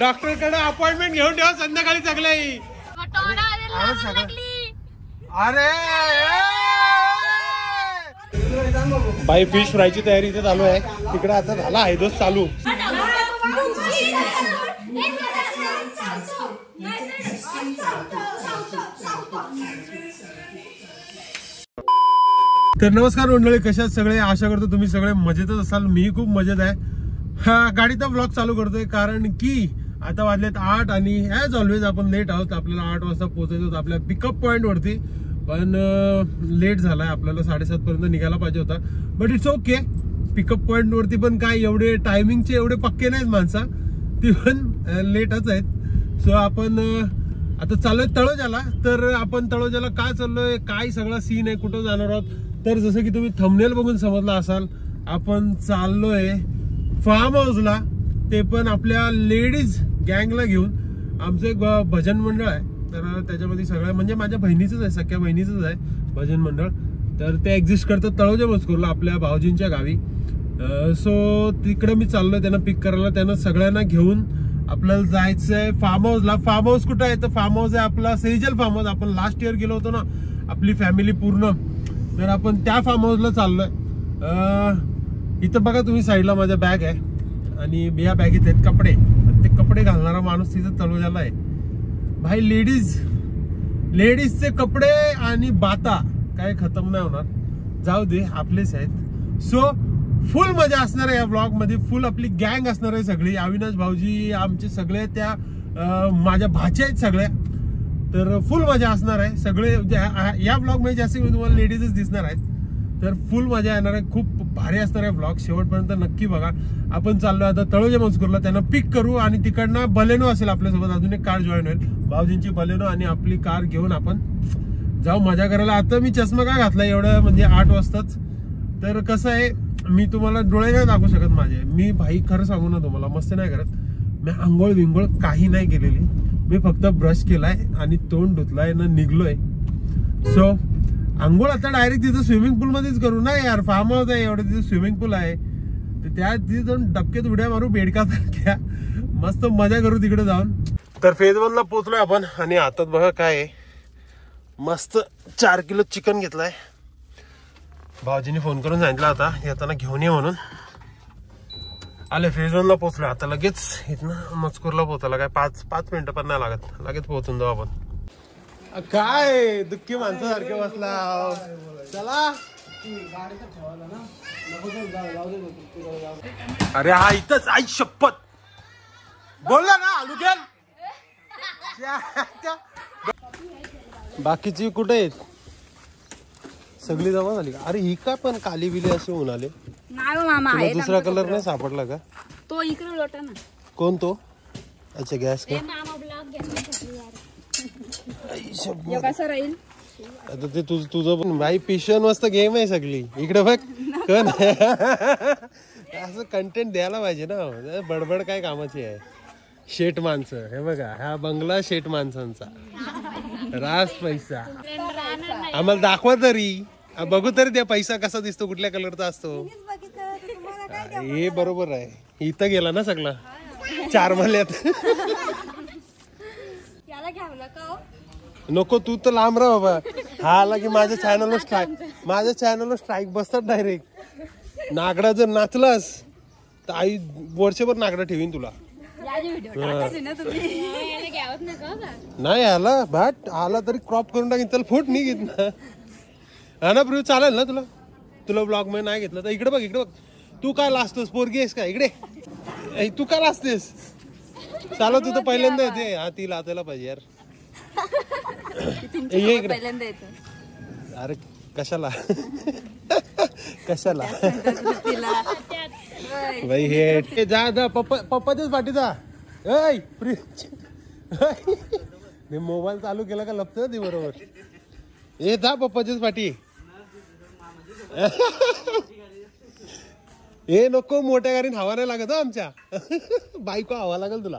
Doctor कडे appointment घेऊन ठेवा संध्याकाळी सगळे. अरे बाई फिश फ्रायची तयारी इथे चालू आहे. तिकडे आता झाला आहे दोस्त चालू. तर नमस्कार मंडळी, कशात सगळे. आशा करतो तुम्ही सगळे मजेतच असाल. मी खूप मजेत आहे. हा गाडीचा ब्लॉग चालू करतोय कारण की आता वाजलेत 8 आणि ॲज ऑलवेज आपण लेट आहोत. आपल्याला 8 वाजता पोहोचायचं होतं आपल्या पिकअप पॉइंट वरती, पण लेट झालाय. आपल्याला 7:30 पर्यंत निघायला पाहिजे होता, but it's okay. Pickup point वरती पण काय एवढे टायमिंगचे एवढे पक्के नाहीत माणसा, ती पण लेटच आहेत. सो आपण आता चाललोय तळोजाला. तर आपण तळोजाला काय चाललोय, काय सगळा सीन आहे, कुठं जाणार आहोत, तर जसं की तुम्ही थंबनेल बघून समजला असाल, आपण चाललोय फार्म हाऊसला. ते पण आपल्या लेडीज गँगला घेऊन. आमचं एक भजन मंडळ आहे, तर त्याच्यामध्ये सगळ्या म्हणजे माझ्या बहिणीचंच आहे, सख्या बहिणीचंच आहे भजन मंडळ. तर ते एक्झिस्ट करतं तळोजा मजकूरला, आपल्या भाऊजींच्या गावी. सो तिकडे मी चाललोय त्यांना पिक करायला. त्यांना सगळ्यांना घेऊन आपल्याला जायचंय फार्म हाऊसला. फार्म हाऊस कुठं आहे तर फार्म हाऊस आहे आपला सेजल फार्म हाऊस. आपण लास्ट इयर गेलो होतो ना आपली फॅमिली पूर्ण, तर आपण त्या फार्म हाऊसला चाललोय. इथं बघा तुम्ही साईडला माझ्या बॅग आहे आणि या बॅगेत आहेत कपडे. ते कपडे घालणारा माणूस तिथं तळोजाला आहे. भाई लेडीजचे कपडे आणि बाता काय खतम नाही होणार. जाऊ दे, आपलेच आहेत. सो फुल मजा असणार आहे या ब्लॉग मध्ये. फुल आपली गँग असणार आहे सगळी. अविनाश भाऊजी आमचे सगळे, त्या माझ्या भाच्या आहेत सगळ्या. तर फुल मजा असणार आहे. सगळे या ब्लॉग मध्ये जास्त तुम्हाला लेडीजच दिसणार आहेत. तर फुल मजा येणार आहे. खूप भारी असणार आहे ब्लॉग. शेवटपर्यंत नक्की बघा. आपण चाललोय आता तळोजा मजकूरला. त्यांना पिक करू आणि तिकडनं बलेनो असेल आपल्यासोबत. अजून एक कार जॉईन होईल, भाऊजींची बलेनो, आणि आपली कार घेऊन आपण जाऊ मजा करायला. आता मी चष्मा काय घातला एवढं म्हणजे 8 वाजताच. तर कसं आहे, मी तुम्हाला डोळे नाही दाखवू शकत माझे. मी भाई खरं सांगू ना तुम्हाला, मस्त नाही करत मी. आंघोळ विंघोळ काही नाही केलेली. मी फक्त ब्रश केलाय आणि तोंड धुतलाय ना निघलोय. सो आंघोळ आता डायरेक्ट तिथं स्विमिंग पूल मध्येच करू ना यार. फार्म हाऊस आहे एवढं, तिथं स्विमिंग पूल आहे. तर त्या तिथे जाऊन डबक्यात उड्या मारू बेडकासारख्या. मस्त मजा करू तिकडे जाऊन. तर फेज 1ला पोहोचलोय आपण आणि हातात बघा काय आहे, मस्त 4 किलो चिकन घेतलाय. भाऊजीने फोन करून सांगितलं आता येताना घेऊन ये म्हणून. आले फेज 1ला पोहोचलोय. आता लगेच इथनं मजकूरला पोहोचायला काय 5 मिनिटं पण नाही लागत. लगेच पोहोचून जाऊ आपण. काय दुःखी माणसासारखे बसला. चला. अरे हा इथंच. आई शपथ बोलला ना आलू. बाकीची कुठे आहेत, सगळी जमा झाली. अरे ही काय पण काली बिली असे होऊन आले. तुला दुसरा कलर नाही सापडला का? तो इकडे लोटा ना. कोण तो? अच्छा गॅस का? कसं राहील आता ते तुझं पण भाई पिशन मस्त गेम आहे सगळी. इकडे बघ कोण असं कंटेंट द्यायला पाहिजे ना. बडबड काय कामाची आहे. शेट माणसं हे बघा, हा बंगला शेट माणसांचा. रास पैसा आम्हाला दाखवा तरी, बघू तरी त्या पैसा कसा दिसतो, कुठल्या कलरचा असतो. हे बरोबर आहे. इथं गेला ना सगळा 4 महिन्यात. नको तू तर लांब राहा बाबा. हा आला की माझ्या चॅनलवर स्ट्राईक बसतात डायरेक्ट. नागडा जर नाचलास तर आई वर्षभर नागडा ठेवीन तुला. नाही आला भाट आला तरी क्रॉप करून टाकीन. त्याला फूट नाही घेत ना. हा ना प्रिय, चालेल ना तुला ब्लॉग मध्ये नाही घेतलं तर. इकडे बघ तू काय लाजतोस, पोरगी आहेस का? इकडे तू काय लाजतेस? चालव तू तर पहिल्यांदा येते. हा ती लाचायला पाहिजे यार. अरे कशाला भाई हे जा पप्पाच्याच पाठी जा. मोबाईल चालू केला का लपत ती बरोबर. हे जा पप्पाच्याच पाठी. हे नको, मोठ्या गाडीत हवा नाही लागत आमच्या. बायको हवा लागेल तुला.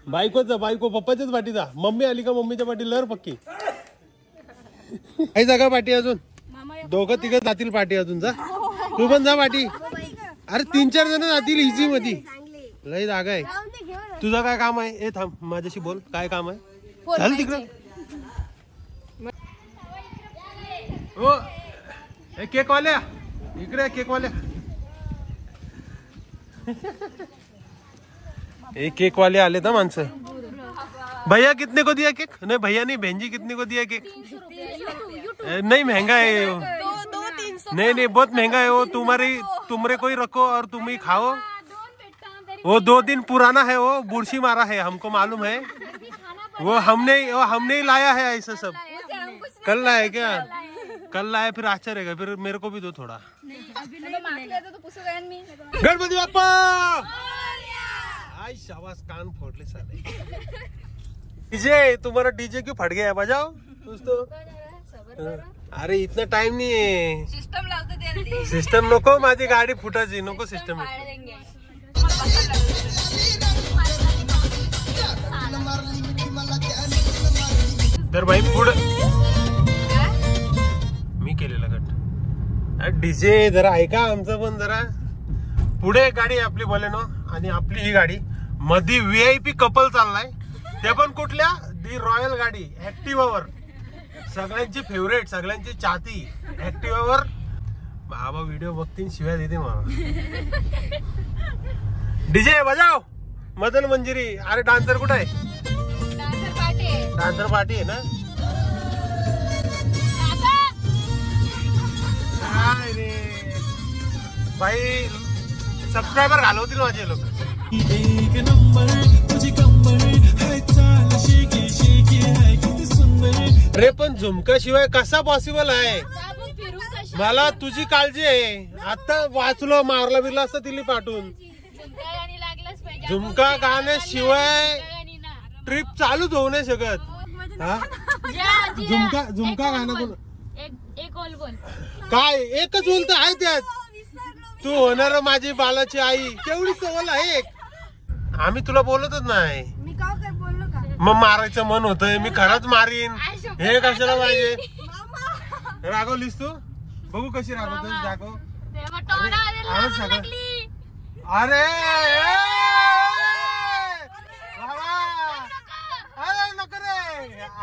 बायकोच जा, बायको पप्पाच्याच पाठी जा. मम्मी आली का मम्मीच्या पाठी लहर पक्की. काही जागा पाठी अजून 2-3 जातील पाठी अजून. जा तू पण जा पाठी. अरे 3-4 जण जातील इझी मध्ये. लई जागा आहे. तुझं काय काम आहे? ए थांब माझ्याशी बोल, काय काम आहे? चल तिकडे. ओ केक वाल्या इकडे, केक वाल्या. एक केक वाले आले ना माणसं. भैया कितने को दिया केक? नहीं भैया नहीं, बहन जी कितने को दिया केक? नहीं महंगा है वो. नहीं नहीं बहुत महंगा है वो. तुम्हारे को ही रखो और तुम ही खाओ. वो 2 दिन पुराना है, वो बुरशी मारा है, हमको मालूम है. वो हमने ही लाया है ऐसा सब. कल लाया क्या? कल लाया फिर अच्छा रहेगा. फिर मेरे को भी दो थोड़ा. गणपति बाप्पा. आई शाबाश, कान फोड़ले साले. डीजे तुम्हारा डीजे क्यों फट गया है? बजाओ कुछ तो. अरे इतना टाइम नहीं है. सिस्टम नको, माझी गाडी फुटायची नको सिस्टम. तर भाई पुढे मी केलेला गट. डीजे जरा ऐका आमचं पण जरा. पुढे गाडी आपली बोलेनो आणि आपली ही गाडी मध्ये VIP कपल चाललाय. ते पण कुठल्या? दी रॉयल गाडी ऍक्टिवावर. सगळ्यांची फेवरेट, सगळ्यांची चाहती ऍक्टिवावर. बाबा व्हिडिओ बघतील शिवाय देते मला. डीजे बजाव. मदन मंजिरी. अरे डान्सर कुठे आहे? डान्सर पार्टी आहे ना. काय रे भाई, सबस्क्रायबर घालवतील माझे लोक. अरे पण झुमका शिवाय कसा पॉसिबल आहे? मला तुझी काळजी आहे. आता वाचलो, मारला बिरला असता तिला पाठवून. झुमका गाण्याशिवाय ट्रिप चालूच होऊ नाही शकत. हा झुमका गाणं कोण? काय एकच बोलत आहे त्यात. तू होणार माझी बालाची आई. तेवढी सवल आहे. आम्ही तुला बोलतच नाही. मग मारायचं मन होतंय. मी खरंच मारीन. हे कशाला पाहिजे? रागवलीस तू? बघू कशी रागवतोय. दाखव. अरे अरे नको रे.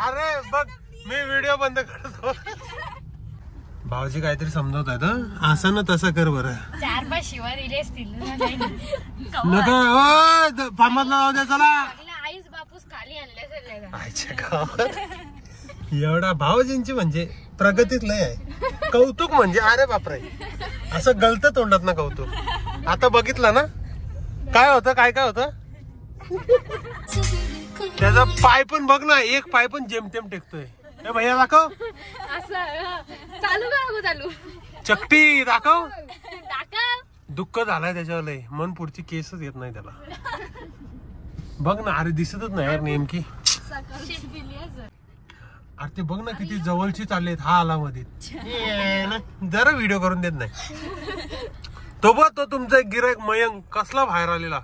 अरे बघ मी व्हिडिओ बंद करतो. भाऊजी काहीतरी समजवत आहेत. असं ना तसं कर बरं. 4-5 शिवाय दिले असतील. नका फार्मात जाऊ द्या. चला आईच बापूस खाली आणले. आईच्या गावात एवढा भाऊजींची म्हणजे प्रगतीच लय आहे. कौतुक म्हणजे अरे बापरे, असं गलत तोंडात ना कौतुक. आता बघितलं ना काय होतं, काय काय होतं. त्याचा पाय पण बघ ना, एक पाय पण जेमतेम टेकतोय. भैया दाखव. चालू चकटी दाखव. दुःख झालाय त्याच्यावर लय. मन पुढची केसच येत नाही त्याला. बघ ना. अरे दिसतच नाही यार नेमकी. अरे ते बघ ना किती जवळची चाललेत. हा आला मध्ये जरा व्हिडिओ करून देत नाही. तो बघ तो तुमचा एक गिरायक मयंक कसला बाहेर आलेला.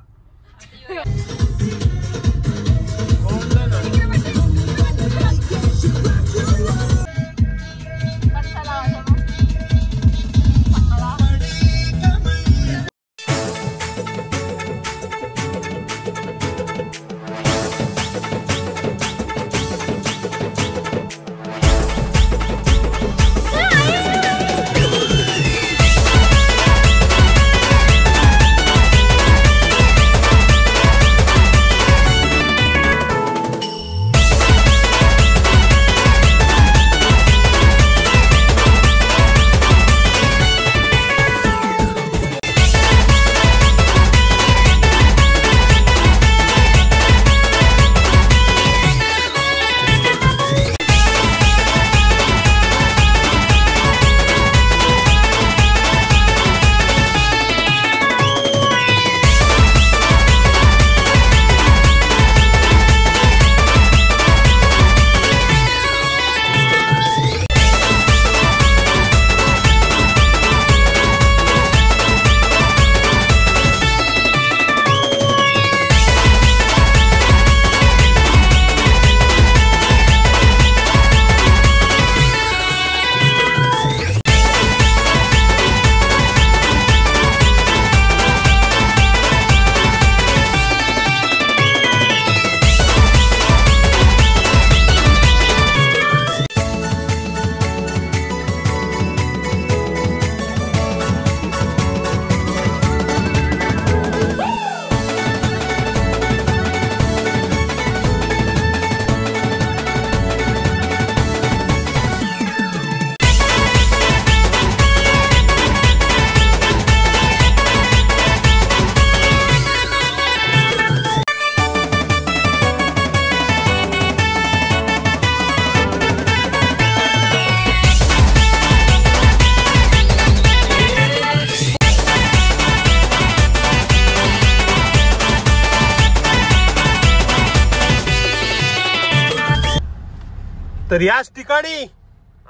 तर याच ठिकाणी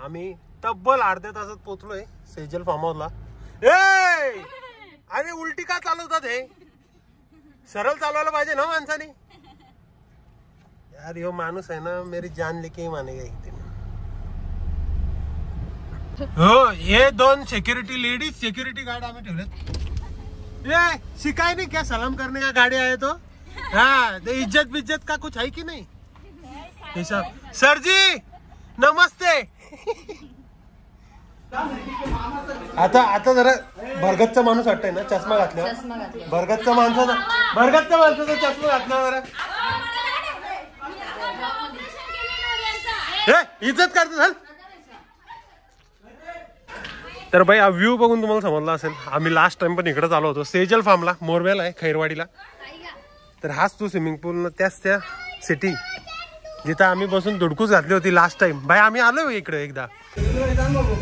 आम्ही तब्बल अर्ध्या तासात पोहोचलोय सेजल फार्म हाऊसला. अरे उलटी का चालवतात हे? सरळ चालवायला पाहिजे ना माणसाने यार. यो माणूस आहे ना मेरी जान लेके मानेगा एक दिन. हो हे 2 सिक्योरिटी लेडीज सिक्योरिटी गार्ड आम्ही ठेवलेत. ये शिकाय नहीं क्या सलाम करने का गाड़ी आए तो? हाँ तो इज्जत बिज्जत का कुछ है कि नहीं? सर जी नमस्ते. आता जरा भरगतचा माणूस वाटतंय ना चष्मा घातला. भरगतचा माणसाचा चष्मा घातला जरा. इज्जत करतो चल. तर भाई हा व्ह्यू बघून तुम्हाला समजला असेल. आम्ही लास्ट टाइम पण इकडेच आलो होतो सेजल फार्मला. मोरबेला आहे खैरवाडीला. तर हाच तो स्विमिंग पूल त्याच त्या सिटी जिथं आम्ही बसून धुडकूस घातली होती लास्ट टाइम. भाई आम्ही आलोय इकडे एकदा.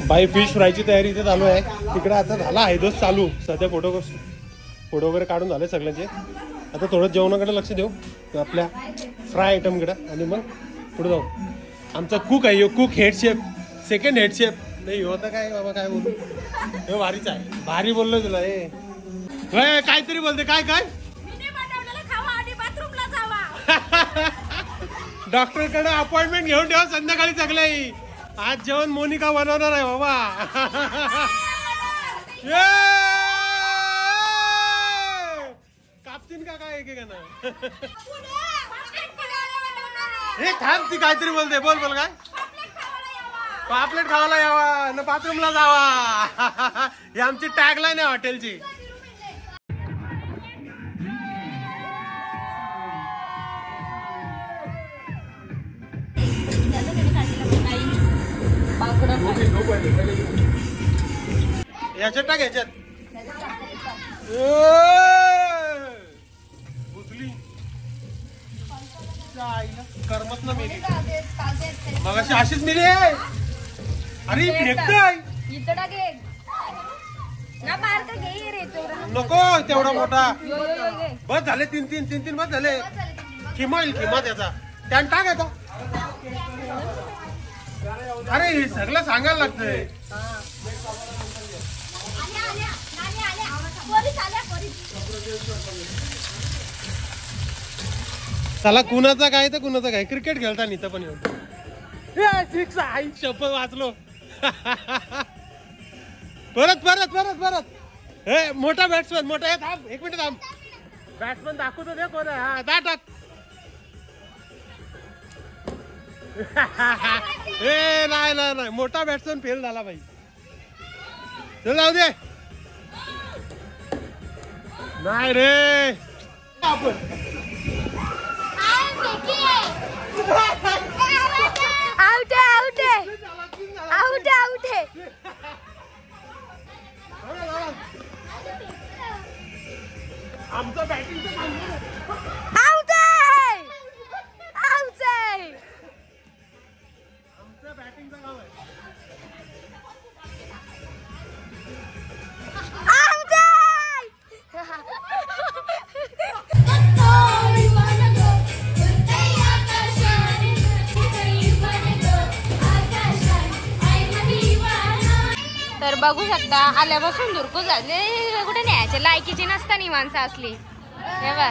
भाई फिश फ्रायची तयारी इथे चालू आहे. तिकडे आता झाला आहे दोस्त चालू. सध्या फोटो वगैरे काढून झाले सगळ्यांचे. आता थोडं जेवणाकडे लक्ष देऊ आपल्या फ्राय आयटमकडे आणि मग पुढे जाऊ. आमचा कुक आहे cook head chef second head chef नाही होता काय बाबा काय बोलू. हे भारीच आहे. भारी बोललोय तुला. हे काहीतरी बोलते काय डॉक्टर कडे अपॉइंटमेंट घेऊन ठेवा संध्याकाळी चांगली. आज जेवण मोनिका बनवणार आहे बाबा. कापतीन का काय एकेकाना. हे थांब ती काहीतरी बोलते. बोल काय. पापलेट खावायला यावा ना बाथरूमला जावा. ही आमची टॅगलाईन आहे हॉटेलची. याच्यात टाक याच्यात. बुजली करमत ना मेली मग अशीच मिली आहे. अरे फेकताय नको तेवढा मोठा. बस झाले तीन बस झाले. किमा त्याचा त्यान टाक येतो. अरे हे सगळं सांगायला लागतंय. चला कुणाचा काय तर कुणाचा काय. क्रिकेट खेळता इथं पण येऊन आई शपथ वाचलो. परत हे मोठा बॅट्समॅन मोठा. हे थांब 1 मिनिट थांब. बॅट्समॅन दाखवतो दे कोण आहे. हा टाक. ए नाही मोठा बॅट्समॅन फेल झाला भाई. चल जाऊ दे. नाही रे आपण आमचं बॅटिंग बॅटिंगचं काम आहे. तर बघू शकता आल्यापासून धुरकू झाले. कुठे न्यायचे लायकीची नसतानी माणसं असली. हे बा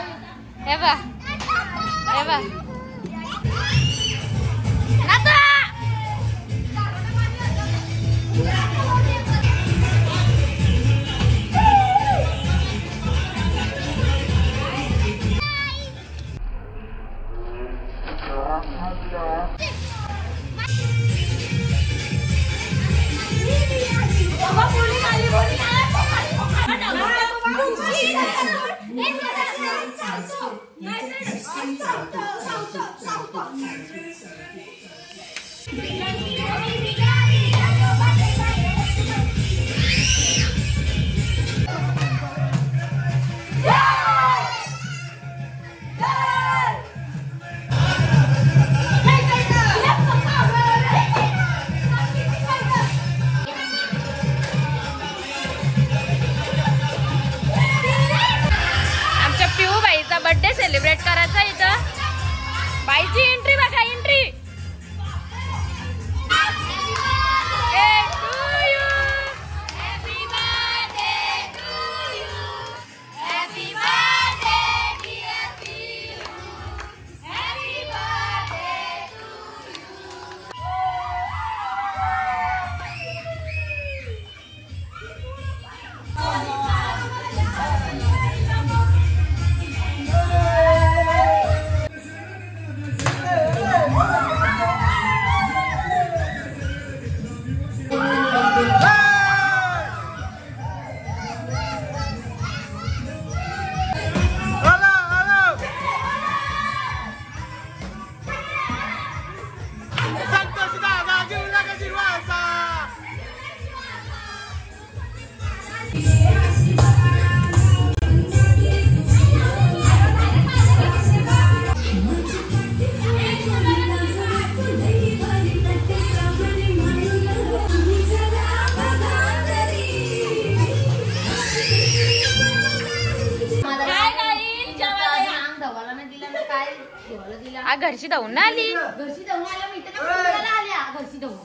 घरची धावून ना आली. घरची धावून आल्या माहिती का पुण्याला आल्या घरची धावून.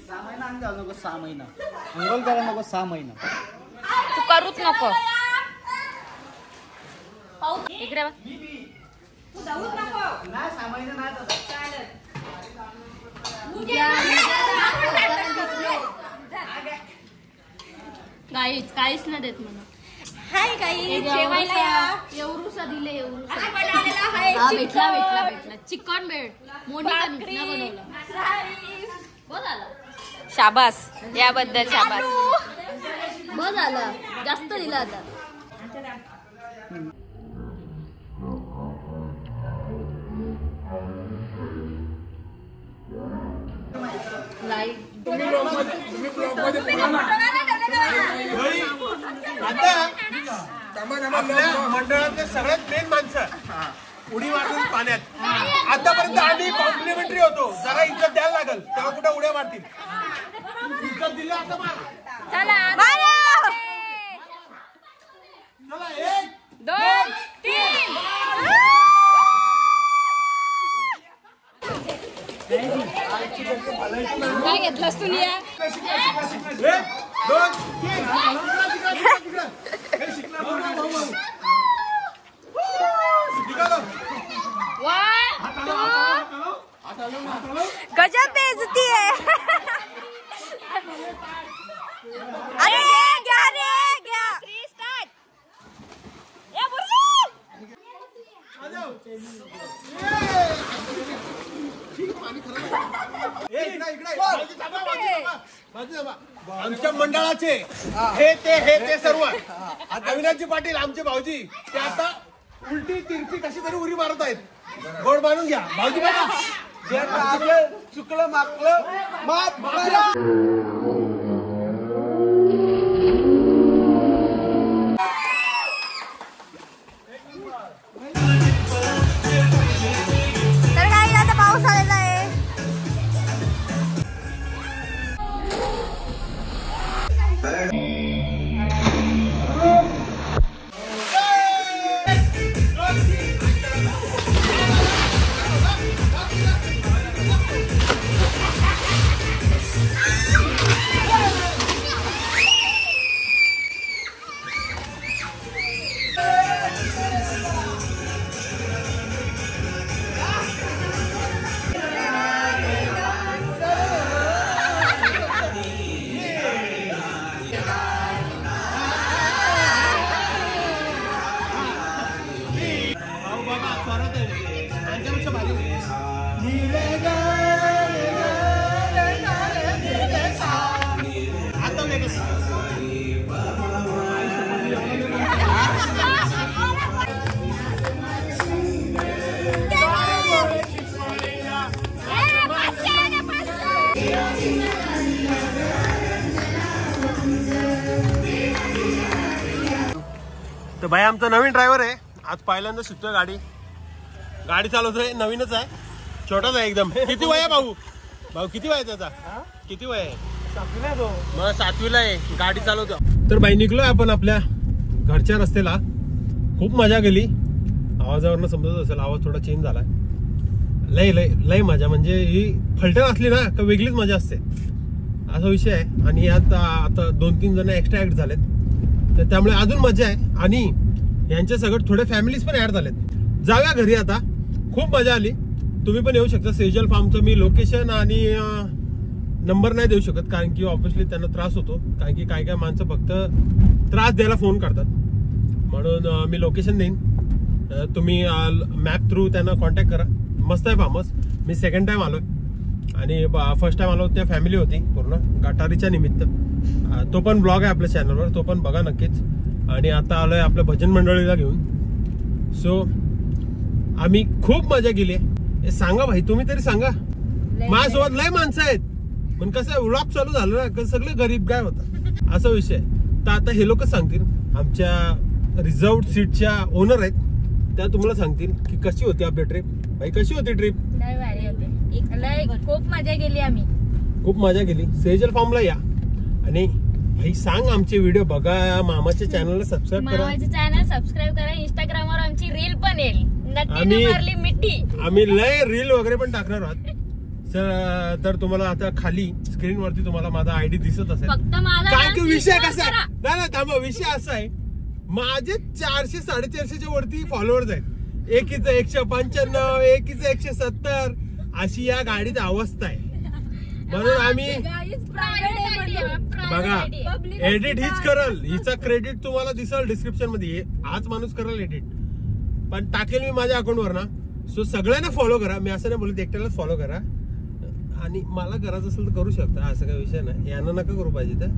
6 महिना अंग नको 6 महिना अंघोळ करा नको 6 महिना तू करूच नको. इकडे बघ. तू धावूच नको. नाही 6 महिना नाही आता. काहीच नाही देत म्हणून. हाय काही जेवायला या. एवढूसा दिले एवढूसा. भेटला चिकन बेड मोनिका बनवलं. बस झालं. शाबास याबद्दल शाबास. बस झालं जास्त दिलं आता. आपल्या मंडळातले सगळ्यात मेन माणसं उडी मारून पाण्यात. आतापर्यंत आम्ही कॉम्प्लिमेंटरी होतो. जरा इज्जत द्यायला लागल तेव्हा कुठे उड्या मारतील. इज्जत दिली आता मार. चला 1 2 3. काय घेतलंस तू लिया. 1 2 3. गजब बेइज्जती है. अरे घ्या रे घ्या. आमच्या मंडळाचे हे ते सर्व अविनाशजी पाटील आमचे भाऊजी ते आता उलटी तिरकी कशी तरी उरी मारत आहेत. गोड मानून घ्या भाऊजी. बघा चुकलं मागलं माफ करा. तर काही आता पाऊस आलेला आहे. तर भाई आमचा नवीन ड्रायव्हर आहे. आज पहिल्यांदा शिकतोय गाडी चालवतोय. नवीनच आहे. छोटाच आहे एकदम. किती वय आहे भाऊ? किती वय आहे त्याचा? किती वय आहे? 7वीला आहे. गाडी चालवतो. तर भाई निघलोय आपण आपल्या घरच्या रस्त्याला. खूप मजा गेली. आवाजावरनं समजत असेल आवाज थोडा चेंज झालाय. लय मजा म्हणजे ही फलटण असली ना का वेगळीच मजा असते असा विषय आहे. आणि आता 2-3 जण एक्स्ट्रा ऍड झालेत तर त्यामुळे अजून मजा आहे. आणि यांच्या सगळं थोडे फॅमिलीज पण ऍड झालेत. जाऊया घरी आता. खूप मजा आली. तुम्ही पण येऊ शकता. सेजल फार्मचं मी लोकेशन आणि नंबर नाही देऊ शकत कारण की ऑब्व्हियसली त्यांना त्रास होतो. कारण की काय माणसं फक्त त्रास द्यायला फोन करतात. म्हणून मी लोकेशन देईन. तुम्ही मॅप थ्रू त्यांना कॉन्टॅक्ट करा. मस्त आहे फार्मस. मी सेकंड टाइम आलोय आणि फर्स्ट टाइम आलो त्या फॅमिली होती पूर्ण गटारीच्या निमित्त. तो पण ब्लॉग आहे आपल्या चॅनलवर. तो पण बघा नक्कीच. आणि आता आलोय आपल्या भजन मंडळीला घेऊन. सो आम्ही खूप मजा केली. सांगा भाई तुम्ही तरी सांगा. माझ्यासोबत लय माणसं आहेत पण कसं व्लॉग चालू झालं ना सगळे गरीब काय होता असा विषय. तर आता हे लोक सांगतील. आमच्या रिझर्व सीटच्या ओनर आहेत त्या तुम्हाला सांगतील की कशी होती आपली ट्रिप. भाई कशी होती ट्रिप? लय भारी होती. खूप मजा केली आम्ही. खूप मजा केली. सेजल फार्मला या. आणि भाई सांग आमचे व्हिडिओ बघा. मामाच्या चॅनलला सबस्क्राईब करा. मामाचे चॅनल सबस्क्राईब करा. इंस्टाग्रामवर आमची रील पण येईल. आम्ही लय रील वगैरे पण टाकणार आहोत. तर तुम्हाला आता खाली स्क्रीन वरती तुम्हाला माझा आयडी दिसत असेल. काय की विषय कसा आहे, नाही थांबा, विषय असा आहे माझे 400-450च्या वरती फॉलोअर्स आहेत. एकीचं 195, एकीचं 170, अशी या गाडीत अवस्था आहे. म्हणून आम्ही बघा एडिट हीच करल, हिचा क्रेडिट तुम्हाला दिसेल डिस्क्रिप्शन मध्ये. आज माणूस करल एडिट, पण टाकेल मी माझ्या अकाउंटवर ना. सो सगळ्यांना फॉलो करा. मी असं नाही बोलत एकट्यालाच फॉलो करा, आणि मला करायचं असेल तर करू शकता, असं काही विषय नाही. यांना नका करू पाहिजे तर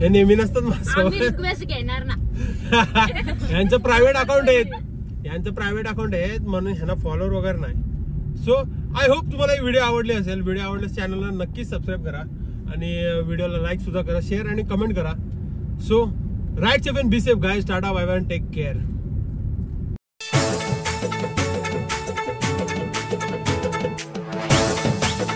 हे नेहमी नसतात माझं. घेणार ना. यांचं प्रायव्हेट अकाउंट आहेत, म्हणून ह्यांना फॉलोअर वगैरे नाही. सो आय होप तुम्हाला ही व्हिडिओ आवडली असेल. व्हिडिओ आवडल्यास चॅनलला नक्कीच सबस्क्राईब करा, आणि व्हिडिओला लाईक सुद्धा करा, शेअर आणि कमेंट करा. So right safe and be safe guys. टाटा, बाय बाय, टेक केअर.